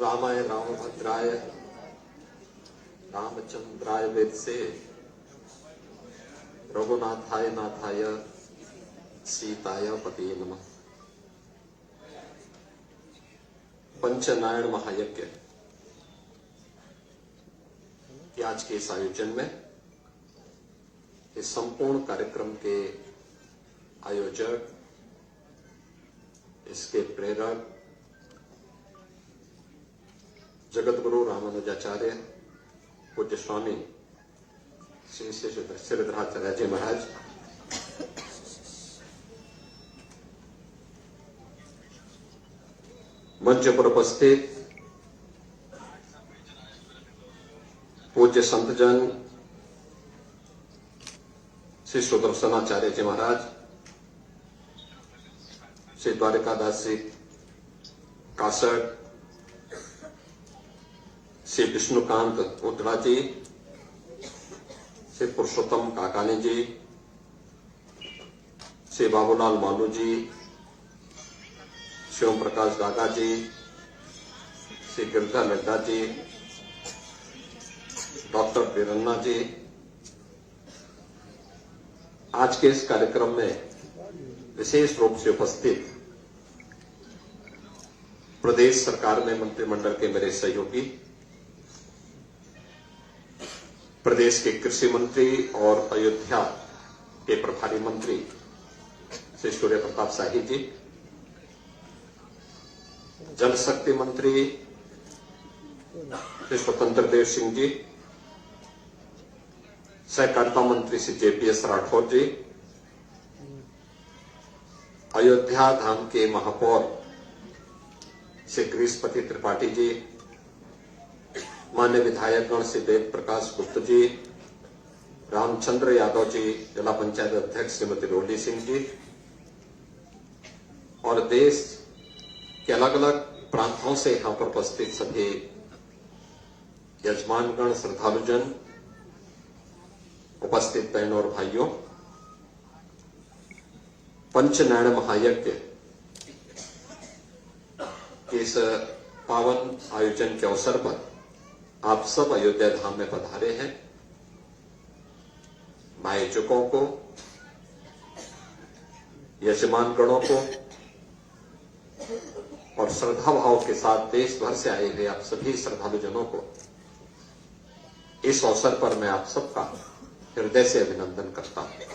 रामाय रामभद्राय रामचंद्राय वेदसे रघुनाथाय नाथाय सीताय पते नमः। पंचनारायण महायज्ञ के आज के इस आयोजन में इस संपूर्ण कार्यक्रम के आयोजक, इसके प्रेरक जगतगुरु रामानुजाचार्य पूज्य स्वामी श्री श्रीधराचार्य जी महाराज, मंच पर उपस्थित पूज्य संतजन श्री सुदर्शनाचार्य जी महाराज, श्री द्वारिकादास जी कासड़, श्री विष्णुकांत उतरा जी, श्री पुरुषोत्तम काकानी जी, श्री बाबूलाल मालू जी, शिव प्रकाश दादा जी, श्री गिरधा लड्डा जी, डॉक्टर बिरन्ना जी, आज के इस कार्यक्रम में विशेष रूप से उपस्थित प्रदेश सरकार में मंत्रिमंडल के मेरे सहयोगी, प्रदेश के कृषि मंत्री और अयोध्या के प्रभारी मंत्री श्री सूर्य प्रताप शाही जी, जल शक्ति मंत्री श्री स्वतंत्र देव सिंह जी, सहकारिता मंत्री श्री जेपीएस राठौर जी, अयोध्या धाम के महापौर श्री गृहस्पति त्रिपाठी जी, मान्य विधायकगण श्री वेद प्रकाश गुप्त जी, रामचंद्र यादव जी, जिला पंचायत अध्यक्ष श्रीमती रोली सिंह जी, और देश के अलग अलग प्रांतों से यहां पर उपस्थित सभी यजमानगण, श्रद्धालुजन, उपस्थित बहनों और भाइयों, पंचनारायण महायज्ञ के इस पावन आयोजन के अवसर पर आप सब अयोध्या धाम में पधारे हैं। आयोजकों को, यजमान गणों को और श्रद्धा भाव के साथ देश भर से आए हुए आप सभी श्रद्धालुजनों को इस अवसर पर मैं आप सबका हृदय से अभिनंदन करता हूं।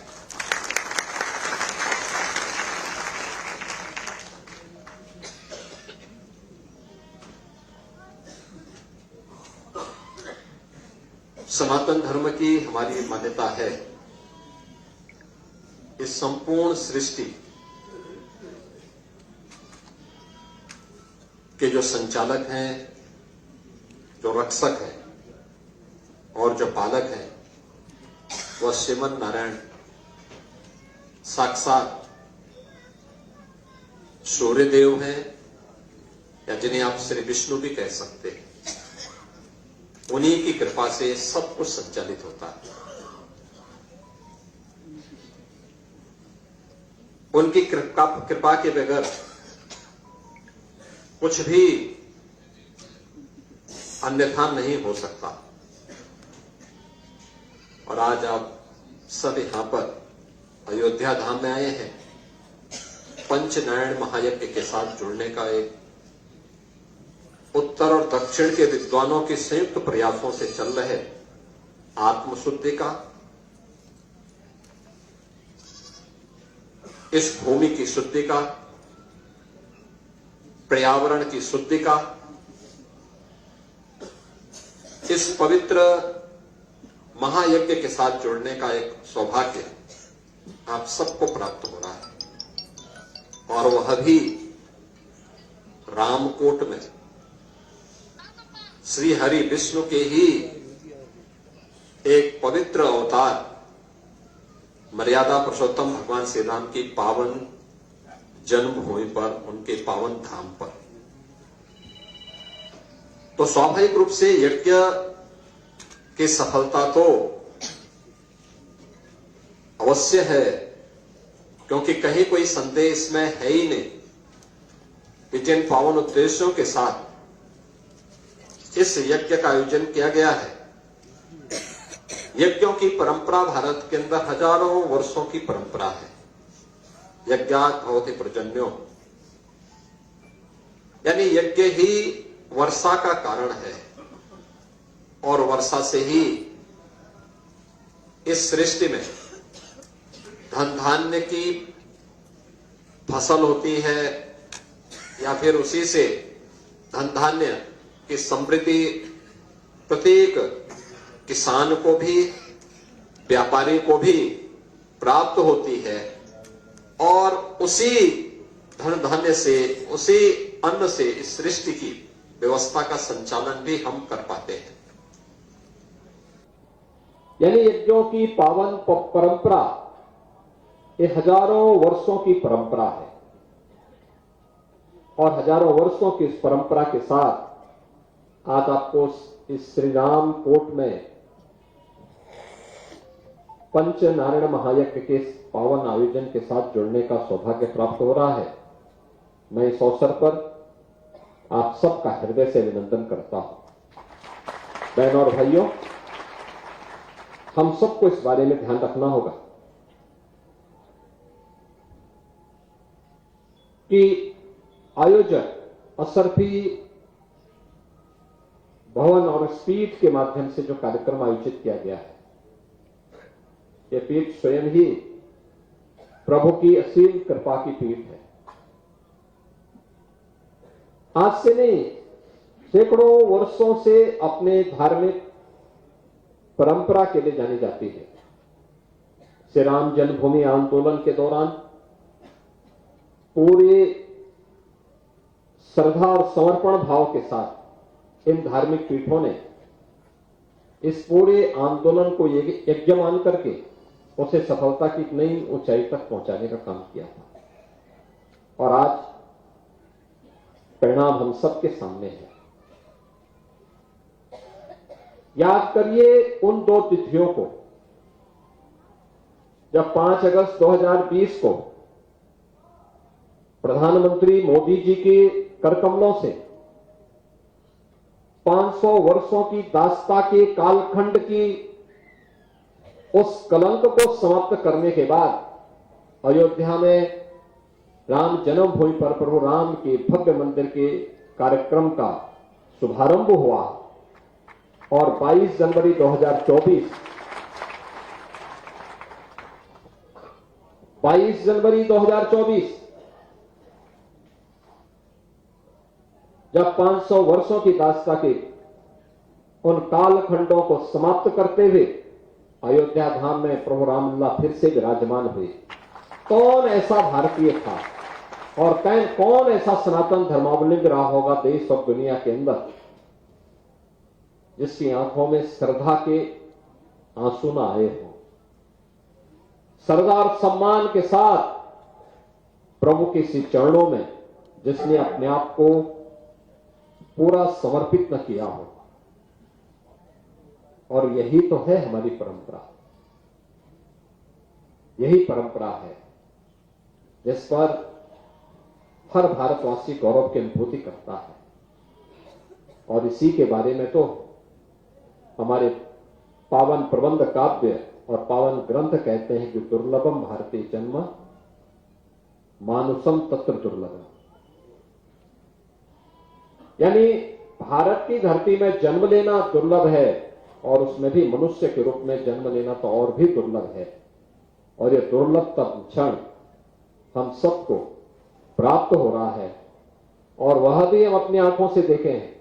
सनातन धर्म की हमारी मान्यता है, इस संपूर्ण सृष्टि के जो संचालक हैं, जो रक्षक हैं और जो पालक हैं, वह श्रीमन नारायण साक्षात सूर्यदेव हैं, या जिन्हें आप श्री विष्णु भी कह सकते हैं। उन्हीं की कृपा से सब कुछ संचालित होता है। उनकी कृपा के बगैर कुछ भी अन्यथा नहीं हो सकता। और आज आप सब यहां पर अयोध्या धाम में आए हैं, पंचनारायण महायज्ञ के साथ जुड़ने का एक उत्तर और दक्षिण के विद्वानों के संयुक्त प्रयासों से चल रहे आत्मशुद्धि का, इस भूमि की शुद्धि का, पर्यावरण की शुद्धि का, इस पवित्र महायज्ञ के साथ जुड़ने का एक सौभाग्य आप सबको प्राप्त हो रहा है। और वह भी रामकोट में श्री हरि विष्णु के ही एक पवित्र अवतार मर्यादा पुरुषोत्तम भगवान श्री राम की पावन जन्मभूमि पर, उनके पावन धाम पर। तो स्वाभाविक रूप से यज्ञ की सफलता तो अवश्य है, क्योंकि कहीं कोई संदेह इसमें है ही नहीं कि जिन पावन उद्देश्यों के साथ इस यज्ञ का आयोजन किया गया है। यज्ञों की परंपरा भारत के अंदर हजारों वर्षों की परंपरा है। यज्ञात् भवति पर्जन्यो, यानी यज्ञ ही वर्षा का कारण है और वर्षा से ही इस सृष्टि में धन धान्य की फसल होती है या फिर उसी से धन धान्य की समृद्धि प्रत्येक किसान को भी, व्यापारी को भी प्राप्त होती है और उसी धन धान्य से, उसी अन्न से इस सृष्टि की व्यवस्था का संचालन भी हम कर पाते हैं। यानी यज्ञों की पावन परंपरा ये हजारों वर्षों की परंपरा है और हजारों वर्षों की इस परंपरा के साथ आज आपको इस श्री राम कोट में पंच नारायण महायज्ञ के पावन आयोजन के साथ जुड़ने का सौभाग्य प्राप्त हो रहा है। मैं इस अवसर पर आप सबका हृदय से अभिनंदन करता हूं। बहनों और भाइयों, हम सबको इस बारे में ध्यान रखना होगा कि आयोजक असरफी भवन और इस पीठ के माध्यम से जो कार्यक्रम आयोजित किया गया है, यह पीठ स्वयं ही प्रभु की असीम कृपा की पीठ है। आज से नहीं, सैकड़ों वर्षों से अपने धार्मिक परंपरा के लिए जानी जाती है। श्री राम जन्मभूमि आंदोलन के दौरान पूरे श्रद्धा और समर्पण भाव के साथ इन धार्मिक पीठों ने इस पूरे आंदोलन को यज्ञ मान करके उसे सफलता की नई ऊंचाई तक पहुंचाने का काम किया था और आज परिणाम हम सबके सामने है। याद करिए उन दो तिथियों को जब 5 अगस्त 2020 को प्रधानमंत्री मोदी जी के करकमलों से 500 वर्षों की दास्ता के कालखंड की उस कलंक को समाप्त करने के बाद अयोध्या में राम जन्मभूमि पर प्रभु राम के भव्य मंदिर के कार्यक्रम का शुभारंभ हुआ और 22 जनवरी 2024 जब 500 वर्षों की दास्ता के उन कालखंडों को समाप्त करते हुए अयोध्या धाम में प्रभु रामलला फिर से विराजमान हुए, कौन ऐसा भारतीय था और कौन ऐसा सनातन धर्मावलंबी रहा होगा देश और दुनिया के अंदर जिसकी आंखों में श्रद्धा के आंसू न आए हो, श्रद्धा और सम्मान के साथ प्रभु के इसी चरणों में जिसने अपने आप को पूरा समर्पित न किया हो। और यही तो है हमारी परंपरा, यही परंपरा है जिस पर हर भारतवासी गौरव की अनुभूति करता है और इसी के बारे में तो हमारे पावन प्रबंध काव्य और पावन ग्रंथ कहते हैं कि दुर्लभम भारतीय जन्म मानुषम तत्र दुर्लभम, यानी भारत की धरती में जन्म लेना दुर्लभ है और उसमें भी मनुष्य के रूप में जन्म लेना तो और भी दुर्लभ है। और यह दुर्लभ तब क्षण हम सबको प्राप्त हो रहा है और वह भी हम अपनी आंखों से देखे हैं।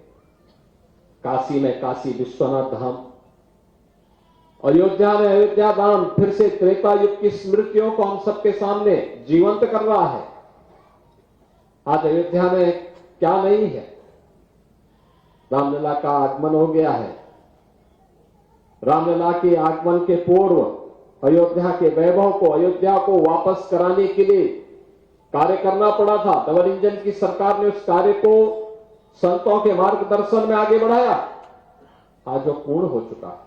काशी में काशी विश्वनाथ धाम, अयोध्या में अयोध्या धाम फिर से त्रेता युग की स्मृतियों को हम सबके सामने जीवंत कर रहा है। आज अयोध्या में क्या नहीं है, रामलला का आगमन हो गया है। रामलला के आगमन के पूर्व अयोध्या के वैभव को, अयोध्या को वापस कराने के लिए कार्य करना पड़ा था। डबल इंजन की सरकार ने उस कार्य को संतों के मार्गदर्शन में आगे बढ़ाया, आज वो पूर्ण हो चुका है।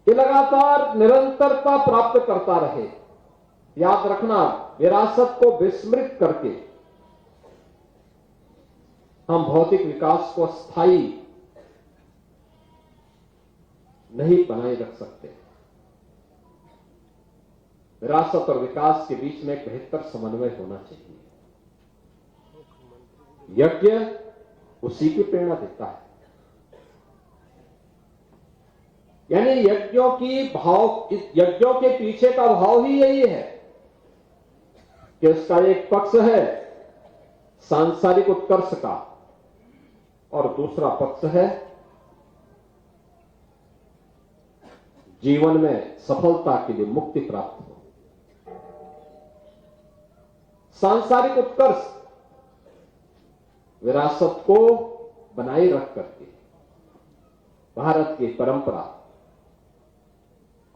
ये लगातार निरंतरता प्राप्त करता रहे। याद रखना, विरासत को विस्मृत करके हम भौतिक विकास को स्थायी नहीं बनाए रख सकते। विरासत और विकास के बीच में एक बेहतर समन्वय होना चाहिए। यज्ञ उसी की प्रेरणा देता है। यानी यज्ञों के पीछे का भाव ही यही है कि उसका एक पक्ष है सांसारिक उत्कर्ष का और दूसरा पक्ष है जीवन में सफलता के लिए मुक्ति प्राप्त हो। सांसारिक उत्कर्ष विरासत को बनाए रख करके भारत की परंपरा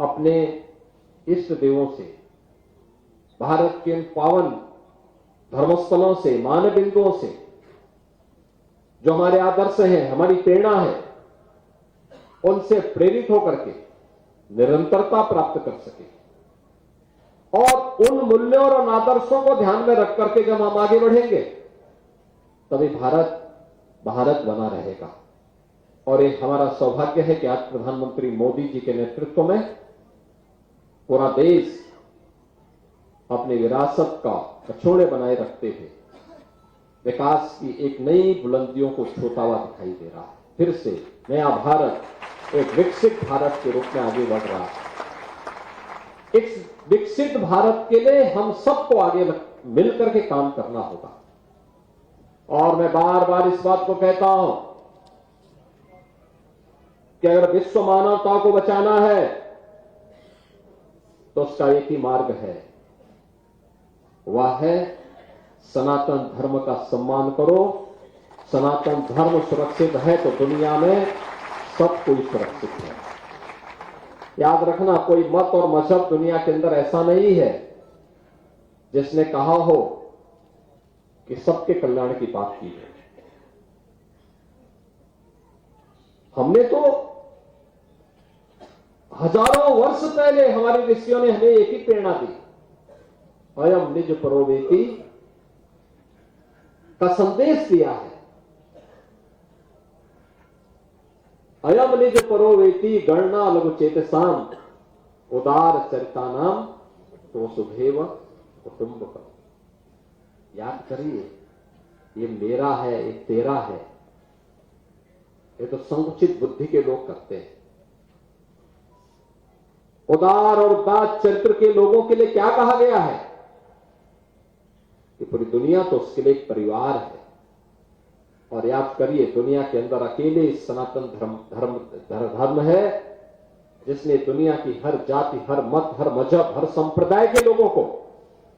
अपने इष्ट देवों से, भारत के पावन धर्मस्थलों से, मान बिंदुओं से, जो हमारे आदर्श हैं, हमारी प्रेरणा है, उनसे प्रेरित होकर के निरंतरता प्राप्त कर सके। और उन मूल्यों और उन आदर्शों को ध्यान में रख करके जब हम आगे बढ़ेंगे तभी भारत भारत बना रहेगा। और ये हमारा सौभाग्य है कि आज प्रधानमंत्री मोदी जी के नेतृत्व में पूरा देश अपनी विरासत का कछोड़े बनाए रखते हुए विकास की एक नई बुलंदियों को छूता हुआ दिखाई दे रहा है। फिर से नया भारत एक विकसित भारत के रूप में आगे बढ़ रहा है। इस विकसित भारत के लिए हम सबको आगे मिलकर के काम करना होगा। और मैं बार बार इस बात को कहता हूं कि अगर विश्व मानवता को बचाना है तो उसका एक ही मार्ग है, वह है सनातन धर्म का सम्मान करो। सनातन धर्म सुरक्षित है तो दुनिया में सब कोई सुरक्षित है। याद रखना, कोई मत और मजहब दुनिया के अंदर ऐसा नहीं है जिसने कहा हो कि सबके कल्याण की बात की है। हमने तो हजारों वर्ष पहले हमारे ऋषियों ने हमें एक ही प्रेरणा दी, अयम निज परोवेति का संदेश दिया है। अयम निज परोवेति गणना लघु चेतसाम उदार चरितानाम तो सुभेव कुटुंबकम। याद करिए, ये मेरा है, ये तेरा है, ये तो संकुचित बुद्धि के लोग करते हैं। उदार और उदात चरित्र के लोगों के लिए क्या कहा गया है कि पूरी दुनिया तो उसके लिए एक परिवार है। और याद करिए, दुनिया के अंदर अकेले सनातन धर्म है जिसने दुनिया की हर जाति, हर मत, हर मजहब, हर संप्रदाय के लोगों को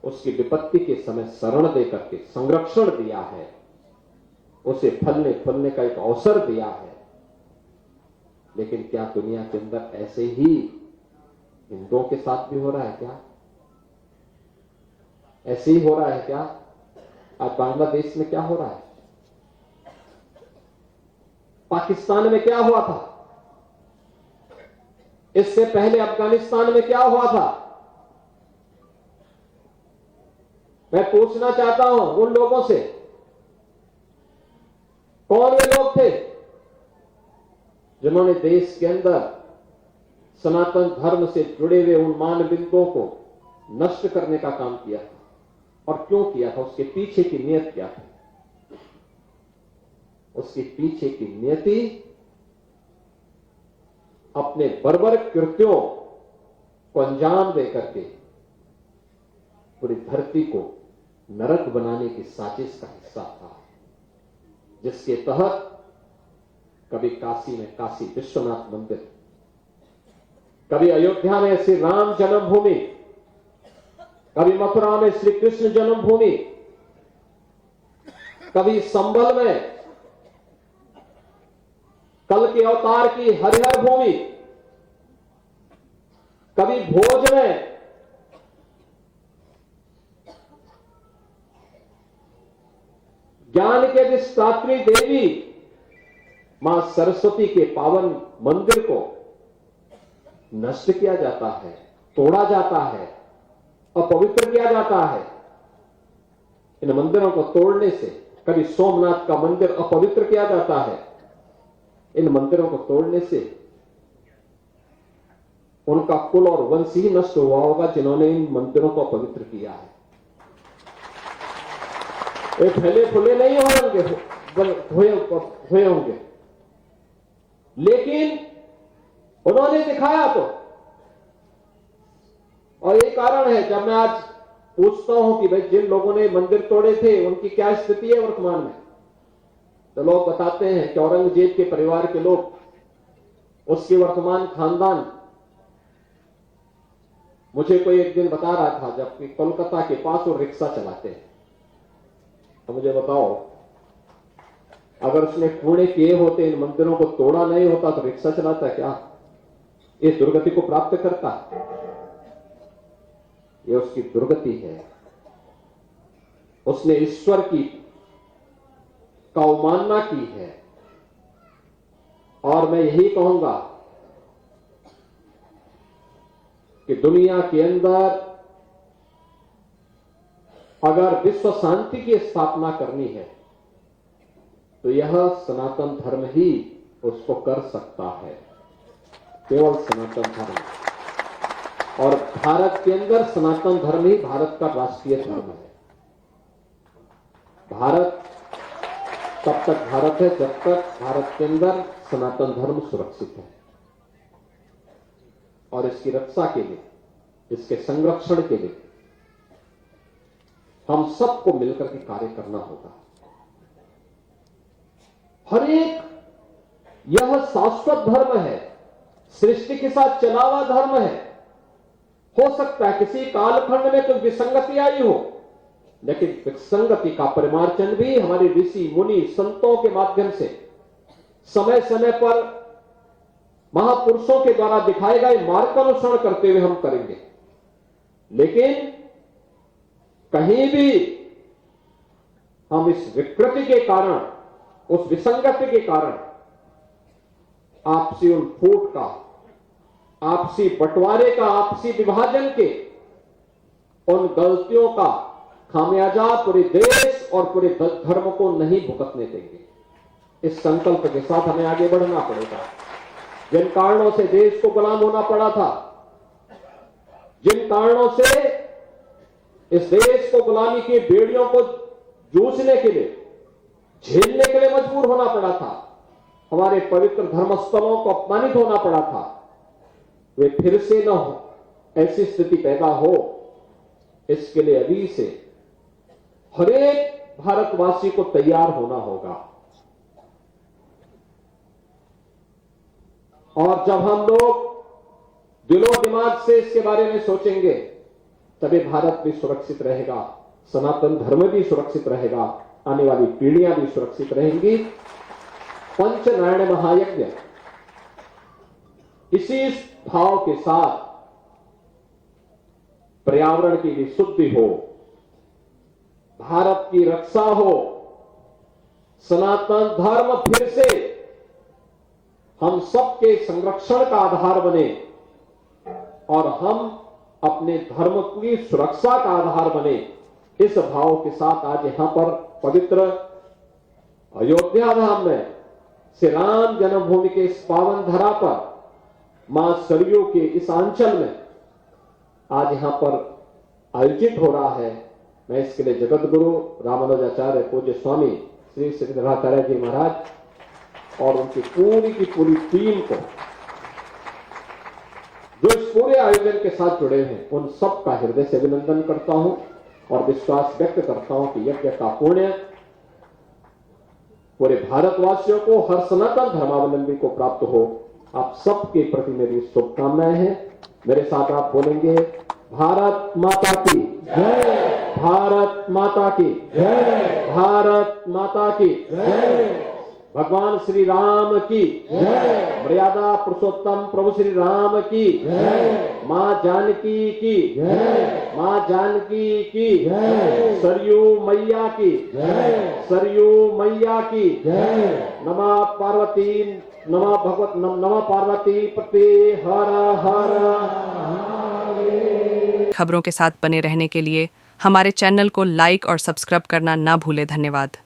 उसकी विपत्ति के समय शरण देकर के संरक्षण दिया है, उसे फलने फूलने का एक अवसर दिया है। लेकिन क्या दुनिया के अंदर ऐसे ही हिंदुओं के साथ भी हो रहा है क्या? ऐसे ही हो रहा है क्या? आज बांग्लादेश में क्या हो रहा है? पाकिस्तान में क्या हुआ था? इससे पहले अफगानिस्तान में क्या हुआ था? मैं पूछना चाहता हूं उन लोगों से, कौन वे लोग थे जिन्होंने देश के अंदर सनातन धर्म से जुड़े हुए उन मान बिंदुओं को नष्ट करने का काम किया था? और क्यों किया था? उसके पीछे की नियत क्या थी? उसके पीछे की नियति अपने बर्बर कृत्यों को अंजाम देकर के पूरी धरती को नरक बनाने की साजिश का हिस्सा था, जिसके तहत कभी काशी में काशी विश्वनाथ मंदिर, कभी अयोध्या में श्री राम जन्मभूमि, कभी मथुरा में श्री कृष्ण जन्मभूमि, कभी संभल में कल के अवतार की हरिहर भूमि, कभी भोज में ज्ञान के अधिष्ठात्री देवी मां सरस्वती के पावन मंदिर को नष्ट किया जाता है, तोड़ा जाता है, अपवित्र किया जाता है। इन मंदिरों को तोड़ने से कभी सोमनाथ का मंदिर अपवित्र किया जाता है। इन मंदिरों को तोड़ने से उनका कुल और वंश ही नष्ट हुआ होगा जिन्होंने इन मंदिरों को अपवित्र किया है। वे फैले फूले नहीं हुए होंगे, लेकिन उन्होंने दिखाया तो। और ये कारण है, जब मैं आज पूछता हूं कि भाई जिन लोगों ने मंदिर तोड़े थे उनकी क्या स्थिति है वर्तमान में, तो लोग बताते हैं कि औरंगजेब के परिवार के लोग, उसके वर्तमान खानदान। मुझे कोई एक दिन बता रहा था, जबकि कोलकाता के पास वो रिक्शा चलाते हैं, तो मुझे बताओ, अगर उसने पुणे किए होते, इन मंदिरों को तोड़ा नहीं होता, तो रिक्शा चलाता क्या? ये दुर्गति को प्राप्त करता, ये उसकी दुर्गति है। उसने ईश्वर की अवमानना की है। और मैं यही कहूंगा कि दुनिया के अंदर अगर विश्व शांति की स्थापना करनी है, तो यह सनातन धर्म ही उसको कर सकता है, केवल सनातन धर्म। और भारत के अंदर सनातन धर्म ही भारत का राष्ट्रीय धर्म है। भारत तब तक भारत है जब तक भारत के अंदर सनातन धर्म सुरक्षित है। और इसकी रक्षा के लिए, इसके संरक्षण के लिए हम सबको मिलकर के कार्य करना होगा। हर एक, यह शाश्वत धर्म है, सृष्टि के साथ चला हुआ धर्म है। हो सकता है किसी कालखंड में कुछ विसंगति आई हो, लेकिन विसंगति का परिमार्जन भी हमारे ऋषि मुनि संतों के माध्यम से समय समय पर महापुरुषों के द्वारा दिखाए गए मार्ग का अनुसरण करते हुए हम करेंगे। लेकिन कहीं भी हम इस विकृति के कारण, उस विसंगति के कारण आपसी उन फूट का, आपसी बंटवारे का, आपसी विभाजन के उन गलतियों का खामियाजा पूरे देश और पूरे धर्म को नहीं भुगतने देंगे। इस संकल्प के साथ हमें आगे बढ़ना पड़ेगा। जिन कारणों से देश को गुलाम होना पड़ा था, जिन कारणों से इस देश को गुलामी की बेड़ियों को जूझने के लिए, झेलने के लिए मजबूर होना पड़ा था, हमारे पवित्र धर्मस्थलों को अपमानित होना पड़ा था, वे फिर से न हो, ऐसी स्थिति पैदा हो, इसके लिए अभी से हर एक भारतवासी को तैयार होना होगा। और जब हम लोग दिलो दिमाग से इसके बारे में सोचेंगे, तभी भारत भी सुरक्षित रहेगा, सनातन धर्म भी सुरक्षित रहेगा, आने वाली पीढ़ियां भी सुरक्षित रहेंगी। पंचनारायण महायज्ञ इसी भाव के साथ पर्यावरण की विशुद्धि हो, भारत की रक्षा हो, सनातन धर्म फिर से हम सबके संरक्षण का आधार बने और हम अपने धर्म की सुरक्षा का आधार बने, इस भाव के साथ आज यहां पर पवित्र अयोध्या धाम में श्री राम जन्मभूमि के इस पावन धरा पर, मां सरयू के इस आंचल में आज यहां पर आयोजित हो रहा है। मैं इसके लिए जगत गुरु रामानुजाचार्य पूज्य स्वामी श्री सिद्धराचार्य जी महाराज और उनकी पूरी की पूरी टीम को, जो इस पूरे आयोजन के साथ जुड़े हैं, उन सब का हृदय से अभिनंदन करता हूं और विश्वास व्यक्त करता हूं कि यज्ञ का पुण्य पूरे भारतवासियों को, हर सनातन धर्मावलंबी को प्राप्त हो। आप सबके प्रति मेरी शुभकामनाएं हैं। मेरे साथ आप बोलेंगे, भारत माता की जय, भारत माता की जय, भारत माता की जय, भगवान श्री राम की जय, मर्यादा पुरुषोत्तम प्रभु श्री राम की जय, मां जानकी की जय, मां जानकी की जय, सरयू मैया की जय, सरयू मैया की जय। नमः पार्वती, नमः भगवत, नमः पार्वती पते, हर हर महादेव। खबरों के साथ बने रहने के लिए हमारे चैनल को लाइक और सब्सक्राइब करना ना भूलें। धन्यवाद।